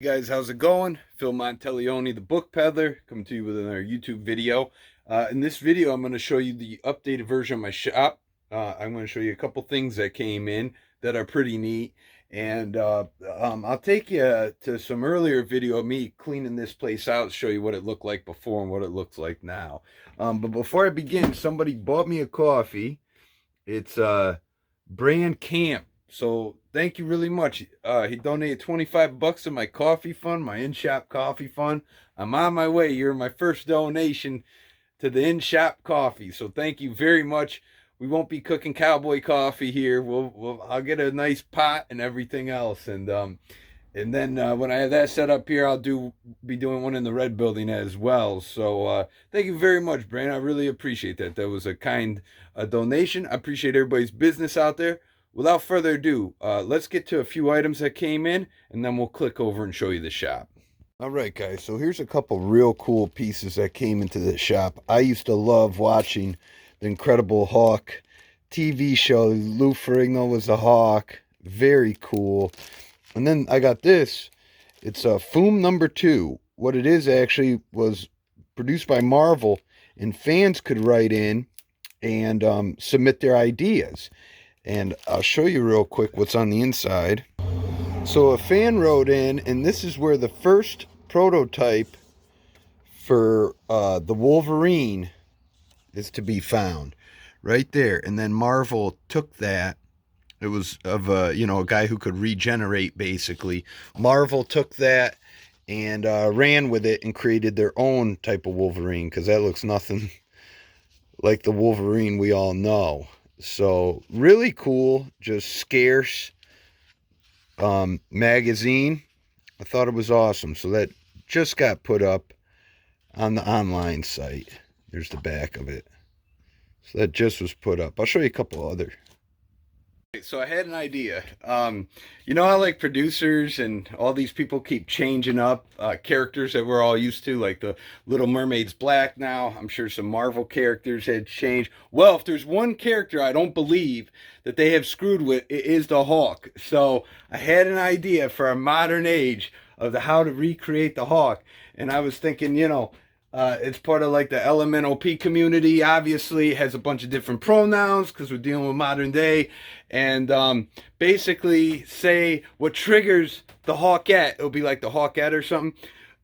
Guys, how's it going? Phil Monteleone, the book peddler, coming to you with another YouTube video. In this video, I'm going to show you the updated version of my shop. I'm going to show you a couple things that came in that are pretty neat. And I'll take you to some earlier video of me cleaning this place out, show you what it looked like before and what it looks like now. But before I begin, somebody bought me a coffee. It's Brand Camp. So thank you really much. He donated 25 bucks to my coffee fund, my in-shop coffee fund. I'm on my way. You're my first donation to the in-shop coffee. So thank you very much. We won't be cooking cowboy coffee here. I'll get a nice pot and everything else. And then when I have that set up here, I'll be doing one in the red building as well. So thank you very much, Brand. I really appreciate that. That was a kind donation. I appreciate everybody's business out there. Without further ado, let's get to a few items that came in, and then we'll click over and show you the shop. All right, guys, so here's a couple real cool pieces that came into the shop. I used to love watching the Incredible Hulk TV show. Lou Ferrigno was the Hawk. Very cool. And then I got this. It's a Foom #2. What it is actually was produced by Marvel, and fans could write in and submit their ideas. And I'll show you real quick what's on the inside. So a fan wrote in, and this is where the first prototype for the Wolverine is to be found. Right there. And then Marvel took that. It was of a guy who could regenerate, basically. Marvel took that and ran with it and created their own type of Wolverine, because that looks nothing like the Wolverine we all know. So really cool. Just Scarce magazine. I thought it was awesome. So that just got put up on the online site. There's the back of it. So that just was put up. I'll show you a couple other. So I had an idea. How like producers and all these people keep changing up characters that we're all used to, like the Little Mermaid's black now. I'm sure some Marvel characters had changed. Well, if there's one character I don't believe that they have screwed with, it is the Hawk. So I had an idea for our modern age of how to recreate the Hawk. And I was thinking, it's part of like the LMNOP community. Obviously, it has a bunch of different pronouns because we're dealing with modern day. And basically, say what triggers the Hawkette, it'll be like the Hawkette or something,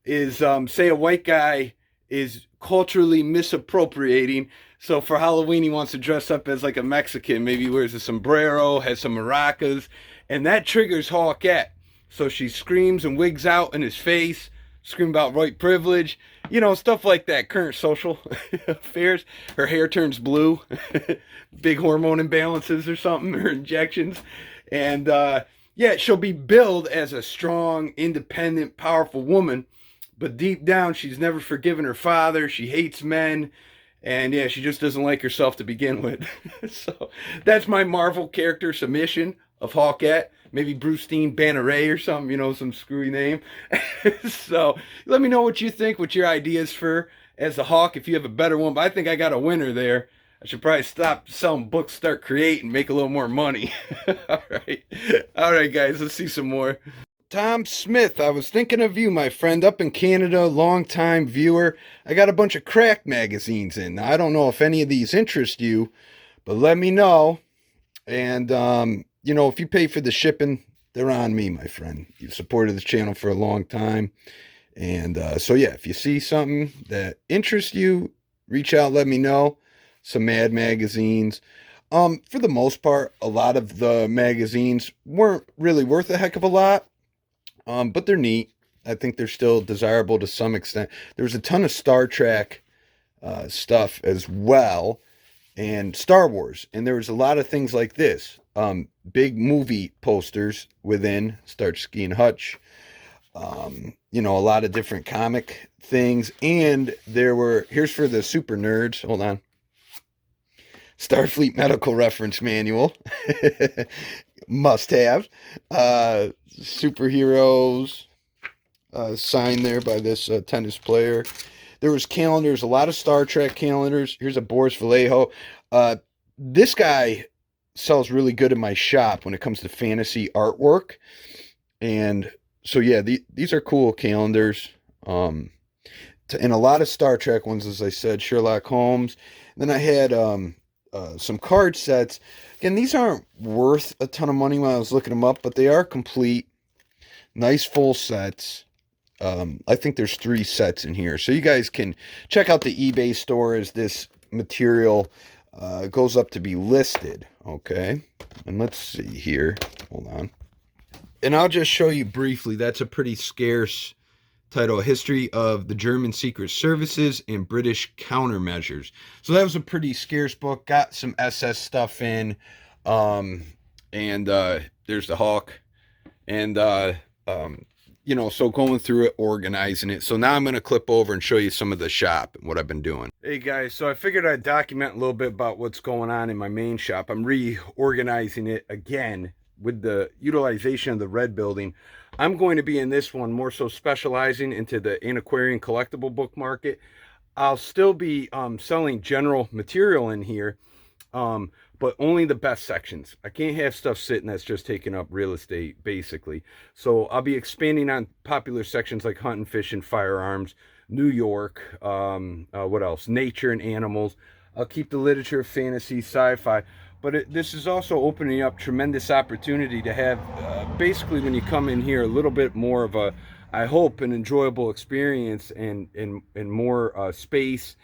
is say a white guy is culturally misappropriating. So for Halloween, he wants to dress up as like a Mexican. Maybe he wears a sombrero, has some maracas, and that triggers Hawkette. So she screams and wigs out in his face, scream about white privilege, stuff like that, current social affairs. Her hair turns blue, big hormone imbalances or something, or injections. And she'll be billed as a strong, independent, powerful woman, but deep down, she's never forgiven her father. She hates men. And she just doesn't like herself to begin with. So that's my Marvel character submission of Hawkette. Maybe Bruce Dean Banneret or something, some screwy name. So let me know what you think, what your ideas for as the Hawk, if you have a better one. But I think I got a winner there. I should probably stop selling books, start creating, make a little more money. All right, guys, let's see some more. Tom Smith, I was thinking of you, my friend, up in Canada, long-time viewer. I got a bunch of crack magazines in. Now, I don't know if any of these interest you, but let me know. And, if you pay for the shipping, they're on me, my friend. You've supported the channel for a long time. And if you see something that interests you, reach out, let me know. Some Mad magazines. For the most part, a lot of the magazines weren't really worth a heck of a lot. But they're neat. I think they're still desirable to some extent. There was a ton of Star Trek stuff as well, and Star Wars. And there was a lot of things like this. Big movie posters within Starsky and Hutch. A lot of different comic things. And here's for the super nerds. Hold on. Starfleet Medical Reference Manual. Must have. Superheroes. Signed there by this tennis player. There was calendars, a lot of Star Trek calendars. Here's a Boris Vallejo. This guy sells really good in my shop when it comes to fantasy artwork. And So yeah, these are cool calendars. Um, and a lot of Star Trek ones, as I said, Sherlock Holmes. And then I had some card sets. Again, these aren't worth a ton of money when I was looking them up, but they are complete, nice full sets. I think there's 3 sets in here, so you guys can check out the eBay store as this material goes up to be listed. Okay, and let's see here. Hold on, and I'll just show you briefly. That's a pretty scarce title, History of the German Secret Services and British Countermeasures. So that was a pretty scarce book. Got some SS stuff in. And there's the Hawk. And, you know, so going through it, organizing it. So now I'm going to clip over and show you some of the shop and what I've been doing. Hey guys, so I figured I'd document a little bit about what's going on in my main shop. I'm reorganizing it again with the utilization of the red building. I'm going to be in this one more so specializing into the antiquarian collectible book market. I'll still be selling general material in here, but only the best sections. I can't have stuff sitting that's just taking up real estate, basically. So I'll be expanding on popular sections like hunting, fishing, firearms, New York, what else? Nature and animals. I'll keep the literature, fantasy, sci-fi. But this is also opening up tremendous opportunity to have, basically, when you come in here, a little bit more of a, I hope, an enjoyable experience and more space.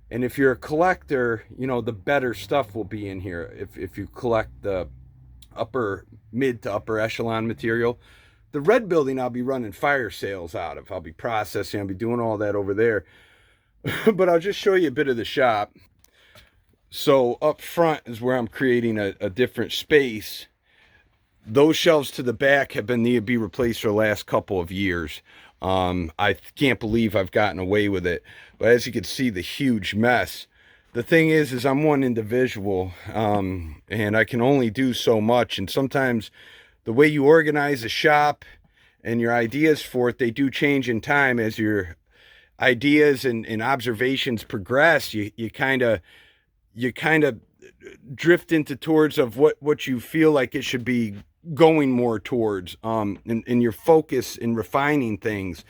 And if you're a collector, you know, the better stuff will be in here. If you collect the mid to upper echelon material. The red building I'll be running fire sales out of. I'll be processing, I'll be doing all that over there. But I'll just show you a bit of the shop. So up front is where I'm creating a different space. Those shelves to the back have been need to be replaced for the last couple of years. I can't believe I've gotten away with it. But as you can see, the huge mess. The thing is I'm one individual, and I can only do so much. And sometimes the way you organize a shop and your ideas for it, they do change in time as your ideas and observations progress. You kind of drift into towards of what you feel like it should be going more towards, in your focus in refining things.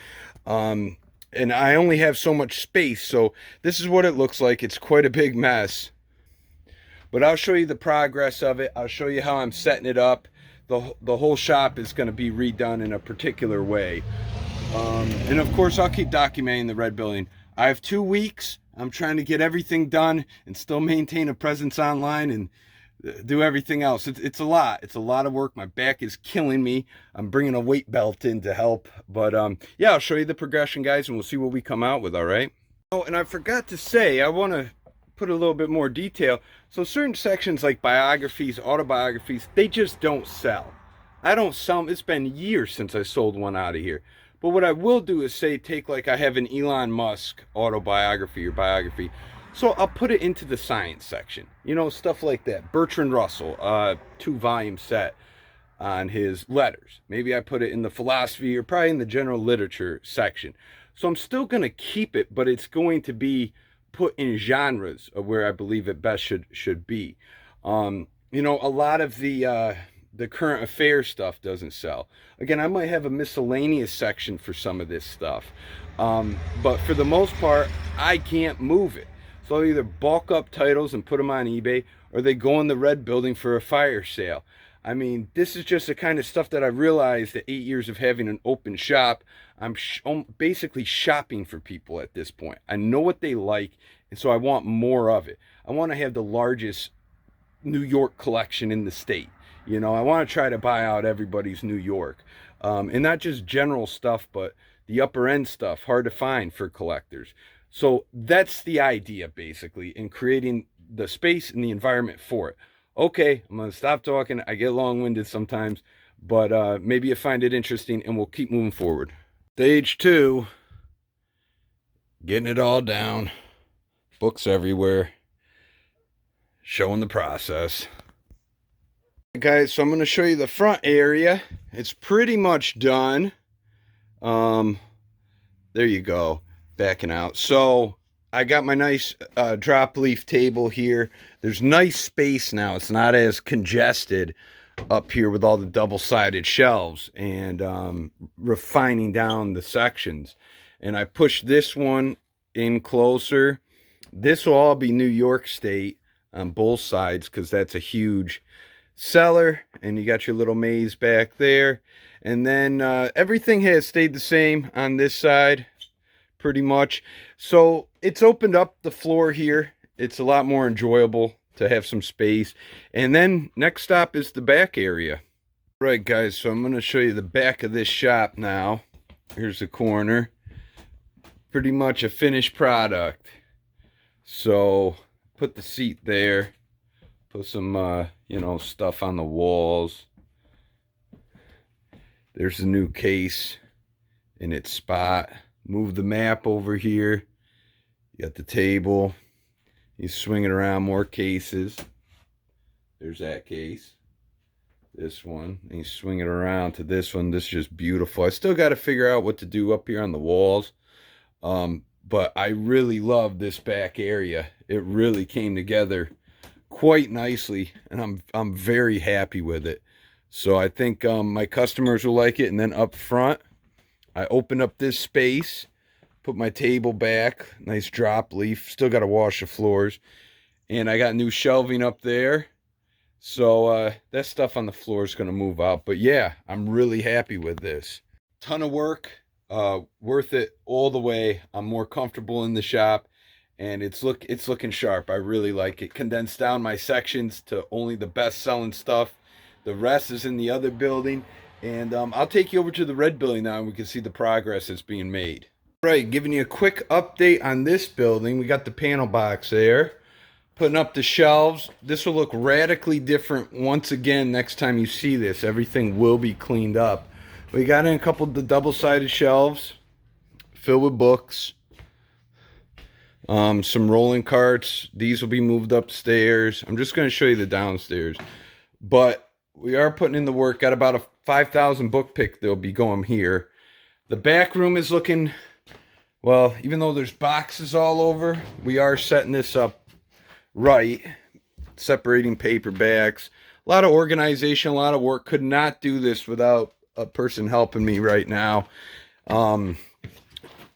And I only have so much space, so this is what it looks like. It's quite a big mess, but I'll show you the progress of it. I'll show you how I'm setting it up. The whole shop is going to be redone in a particular way. And of course, I'll keep documenting the red building. I have 2 weeks. I'm trying to get everything done and still maintain a presence online and do everything else. It's a lot. It's a lot of work. My back is killing me. I'm bringing a weight belt in to help. But yeah, I'll show you the progression, guys, and we'll see what we come out with, all right? Oh, and I forgot to say, I want to put a little bit more detail. So certain sections like biographies, autobiographies, they just don't sell. I don't sell them. It's been years since I sold one out of here. But what I will do is say, take like I have an Elon Musk autobiography or biography. So I'll put it into the science section, you know, stuff like that. Bertrand Russell, 2-volume set on his letters. Maybe I put it in the philosophy or probably in the general literature section. So I'm still going to keep it, but it's going to be put in genres of where I believe it best should be. You know, a lot of the current affairs stuff doesn't sell. Again, I might have a miscellaneous section for some of this stuff. But for the most part, I can't move it. So I'll either bulk up titles and put them on eBay, or they go in the red building for a fire sale. I mean, this is just the kind of stuff that I realized that 8 years of having an open shop, I'm basically shopping for people at this point. I know what they like, and so I want more of it. I want to have the largest New York collection in the state. You know, I want to try to buy out everybody's New York. And not just general stuff, but the upper end stuff, hard to find for collectors. So that's the idea, basically, in creating the space and the environment for it. Okay, I'm going to stop talking. I get long-winded sometimes, but maybe you find it interesting, and we'll keep moving forward. Stage 2, getting it all down. Books everywhere. Showing the process. Guys, so I'm going to show you the front area. It's pretty much done. There you go. Backing out. So I got my nice drop leaf table here. There's nice space now. It's not as congested. up here with all the double-sided shelves and refining down the sections. And I pushed this one in closer. This will all be New York State on both sides because that's a huge cellar, and you got your little maze back there. And then everything has stayed the same on this side pretty much. So it's opened up the floor here. It's a lot more enjoyable to have some space. And then next stop is the back area. Right, guys, so I'm going to show you the back of this shop now. Here's the corner. Pretty much a finished product. So put the seat there. Put some, you know, stuff on the walls. There's the new case in its spot. Move the map over here. You got the table. He's swinging around more cases. There's that case. This one. And he's swinging around to this one. This is just beautiful. I still got to figure out what to do up here on the walls. But I really love this back area. It really came together quite nicely, and I'm very happy with it. So I think my customers will like it. And then up front, I opened up this space, put my table back, nice drop leaf. Still got to wash the floors, and I got new shelving up there. So that stuff on the floor is going to move out. But yeah, I'm really happy with this. Ton of work, worth it all the way. I'm more comfortable in the shop. And it's looking sharp. I really like it. Condensed down my sections to only the best selling stuff. The rest is in the other building. And I'll take you over to the red building now, and we can see the progress that's being made. Right, giving you a quick update on this building. We got the panel box there. Putting up the shelves. This will look radically different once again next time you see this. Everything will be cleaned up. We got in a couple of the double-sided shelves filled with books. Some rolling carts. These will be moved upstairs. I'm just going to show you the downstairs. But we are putting in the work. Got about a 5,000 book pick that'll be going here. The back room is looking, well, even though there's boxes all over, we are setting this up right. Separating paperbacks. A lot of organization, a lot of work. Could not do this without a person helping me right now.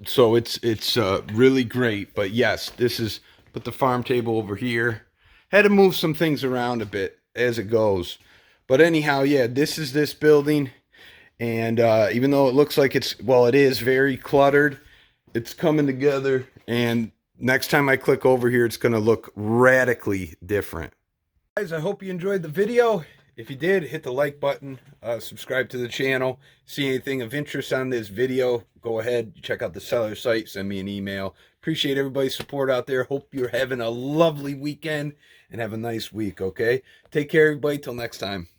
So it's really great. But yes, this is, put the farm table over here. Had to move some things around a bit as it goes. But anyhow, yeah, this is this building. And even though it looks like it's, well, it is very cluttered, it's coming together. And next time I click over here, it's going to look radically different. Guys, I hope you enjoyed the video. If you did, hit the like button, subscribe to the channel. See anything of interest on this video, go ahead, check out the seller site, send me an email. Appreciate everybody's support out there. Hope you're having a lovely weekend and have a nice week, okay? Take care, everybody. Till next time.